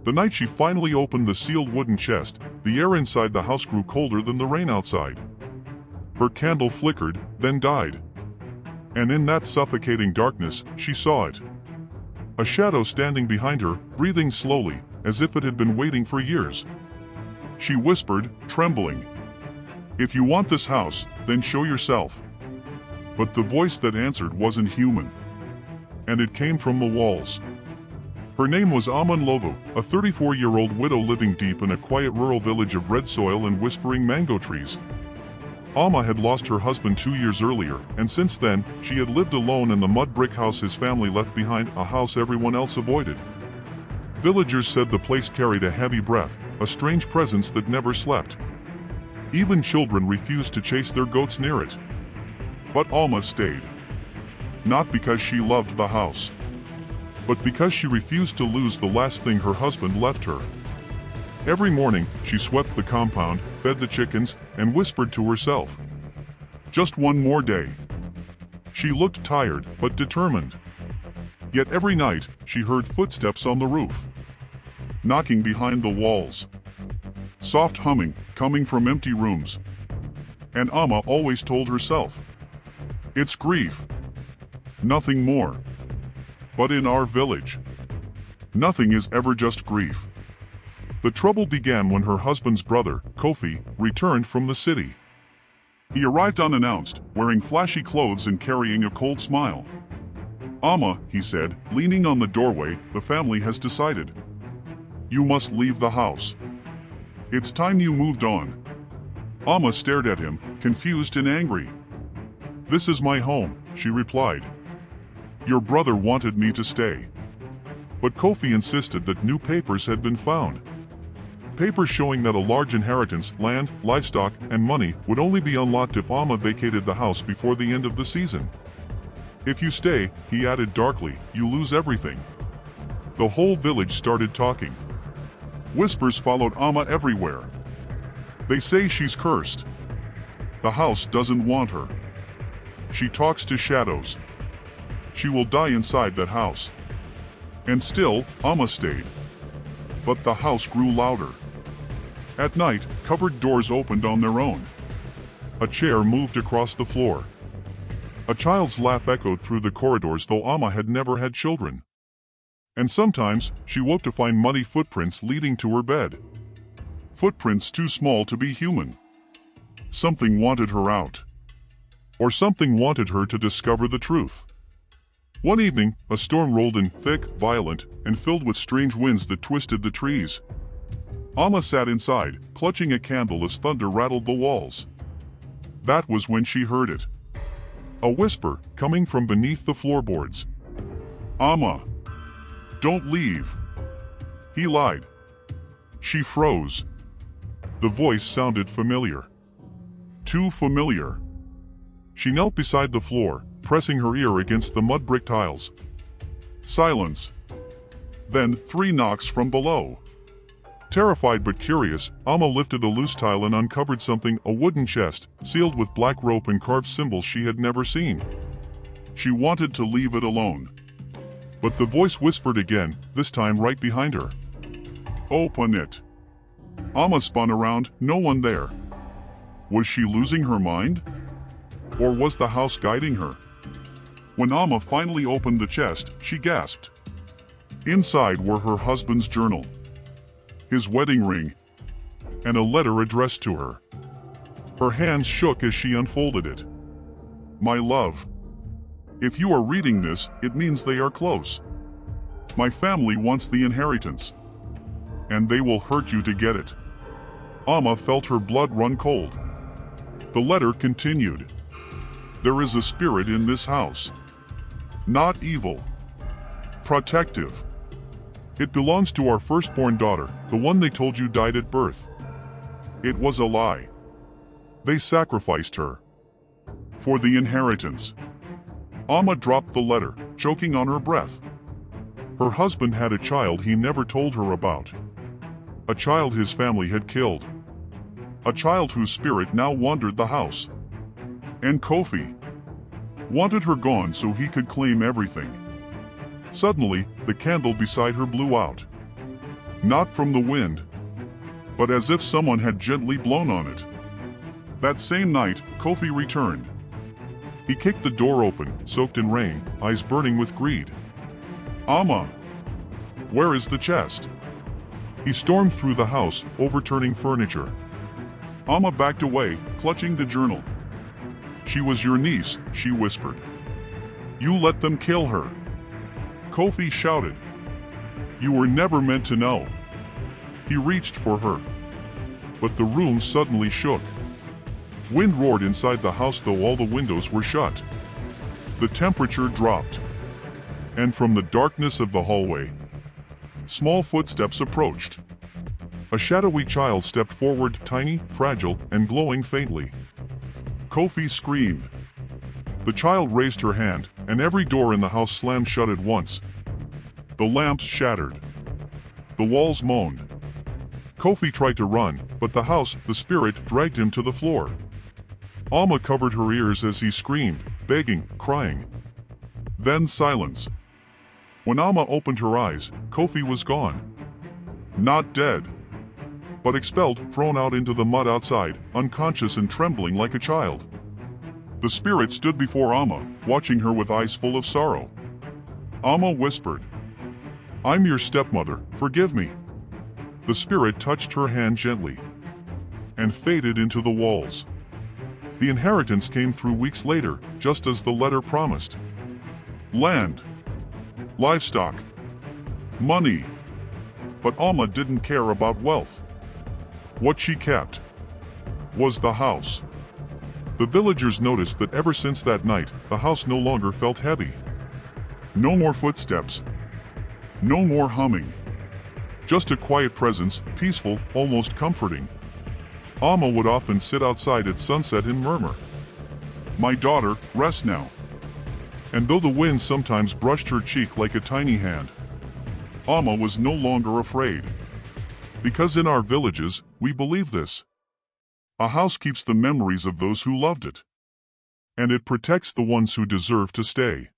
The night she finally opened the sealed wooden chest, the air inside the house grew colder than the rain outside. Her candle flickered, then died. And in that suffocating darkness, she saw it. A shadow standing behind her, breathing slowly, as if it had been waiting for years. She whispered, trembling, "If you want this house, then show yourself." But the voice that answered wasn't human. And it came from the walls. Her name was Ndlovu, a 34-year-old widow living deep in a quiet rural village of red soil and whispering mango trees. Amma had lost her husband 2 years earlier, and since then, she had lived alone in the mud brick house his family left behind, a house everyone else avoided. Villagers said the place carried a heavy breath, a strange presence that never slept. Even children refused to chase their goats near it. But Amma stayed. Not because she loved the house, but because she refused to lose the last thing her husband left her. Every morning, she swept the compound, fed the chickens, and whispered to herself, "Just one more day." She looked tired, but determined. Yet every night, she heard footsteps on the roof, knocking behind the walls. Soft humming, coming from empty rooms. And Amma always told herself, "It's grief. Nothing more." But in our village, nothing is ever just grief. The trouble began when her husband's brother, Kofi, returned from the city. He arrived unannounced, wearing flashy clothes and carrying a cold smile. "Amma," he said, leaning on the doorway, "the family has decided. You must leave the house. It's time you moved on." Amma stared at him, confused and angry. "This is my home," she replied. "Your brother wanted me to stay." But Kofi insisted that new papers had been found. Papers showing that a large inheritance, land, livestock, and money would only be unlocked if Amma vacated the house before the end of the season. "If you stay," he added darkly, "you lose everything." The whole village started talking. Whispers followed Amma everywhere. "They say she's cursed. The house doesn't want her. She talks to shadows. She will die inside that house." And still, Amma stayed. But the house grew louder. At night, cupboard doors opened on their own. A chair moved across the floor. A child's laugh echoed through the corridors, though Amma had never had children. And sometimes, she woke to find muddy footprints leading to her bed. Footprints too small to be human. Something wanted her out. Or something wanted her to discover the truth. One evening, a storm rolled in, thick, violent, and filled with strange winds that twisted the trees. Amma sat inside, clutching a candle as thunder rattled the walls. That was when she heard it. A whisper, coming from beneath the floorboards. "Amma, don't leave." He lied. She froze. The voice sounded familiar. Too familiar. She knelt beside the floor, pressing her ear against the mud brick tiles. Silence. Then 3 knocks from below. Terrified but curious, Amma lifted a loose tile and uncovered something, a wooden chest, sealed with black rope and carved symbols she had never seen. She wanted to leave it alone. But the voice whispered again, this time right behind her. "Open it." Amma spun around, no one there. Was she losing her mind? Or was the house guiding her? When Amma finally opened the chest, she gasped. Inside were her husband's journal, his wedding ring, and a letter addressed to her. Her hands shook as she unfolded it. "My love, if you are reading this, it means they are close. My family wants the inheritance, and they will hurt you to get it." Amma felt her blood run cold. The letter continued. "There is a spirit in this house. Not evil. Protective. It belongs to our firstborn daughter, the one they told you died at birth. It was a lie. They sacrificed her. For the inheritance." Amma dropped the letter, choking on her breath. Her husband had a child he never told her about. A child his family had killed. A child whose spirit now wandered the house. And Kofi wanted her gone so he could claim everything. Suddenly, the candle beside her blew out. not from the wind, but as if someone had gently blown on it. That same night, Kofi returned. He kicked the door open, soaked in rain, eyes burning with greed. "Amma, where is the chest?" He stormed through the house, overturning furniture. Amma backed away, clutching the journal. "She was your niece," she whispered. "You let them kill her." Kofi shouted. "You were never meant to know." He reached for her. But the room suddenly shook. Wind roared inside the house though all the windows were shut. The temperature dropped. And from the darkness of the hallway, small footsteps approached. A shadowy child stepped forward, tiny, fragile, and glowing faintly. Kofi screamed. The child raised her hand, and every door in the house slammed shut at once. The lamps shattered. The walls moaned. Kofi tried to run, but the house, the spirit, dragged him to the floor. Amma covered her ears as he screamed, begging, crying. Then silence. When Amma opened her eyes, Kofi was gone. Not dead, but expelled, thrown out into the mud outside, unconscious and trembling like a child. The spirit stood before Amma, watching her with eyes full of sorrow. Amma whispered, "I'm your stepmother, forgive me." The spirit touched her hand gently and faded into the walls. The inheritance came through weeks later, just as the letter promised. Land, livestock, money. But Amma didn't care about wealth. What she kept was the house. The villagers noticed that ever since that night, the house no longer felt heavy. No more footsteps. No more humming. Just a quiet presence, peaceful, almost comforting. Amma would often sit outside at sunset and murmur, "My daughter, rest now." And though the wind sometimes brushed her cheek like a tiny hand, Amma was no longer afraid. Because in our villages, we believe this. A house keeps the memories of those who loved it. And it protects the ones who deserve to stay.